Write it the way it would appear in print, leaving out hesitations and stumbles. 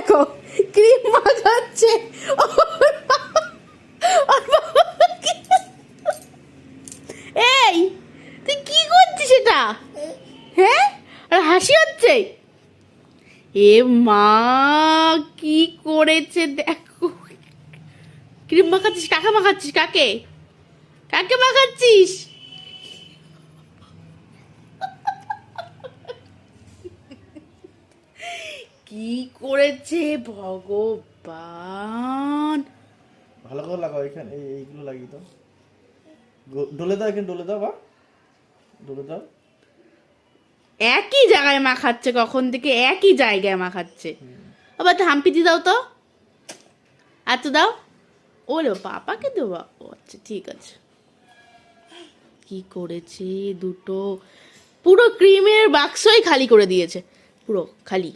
দেখো ক্রিম মাখাচ্ছে। এই তুই কি করছিস এটা? হ্যাঁ, আর হাসি হচ্ছে। এ মা, কি করেছে দেখো। ক্রিম মাখাচ্ছিস? কাকে মাখাচ্ছিস? কাকে কাকে মাখাচ্ছিস? কি করেছে ভগবান। ভালো করে লাগাও এখানে, এইগুলো লাগিয়ে দাও, ডলে দাও এখানে, ডলে দাও বা ডলে দাও। একই জায়গায় মাখাচ্ছে, কখন থেকে একই জায়গায় মাখাচ্ছে। আবার তো হাম্পি দিয়ে দাও তো, আর তো দাও। ওরে পাপাকে দেবো? ও আচ্ছা ঠিক আছে। কি করেছে দুটো, পুরো ক্রিমের বাক্সই খালি করে দিয়েছে, পুরো খালি।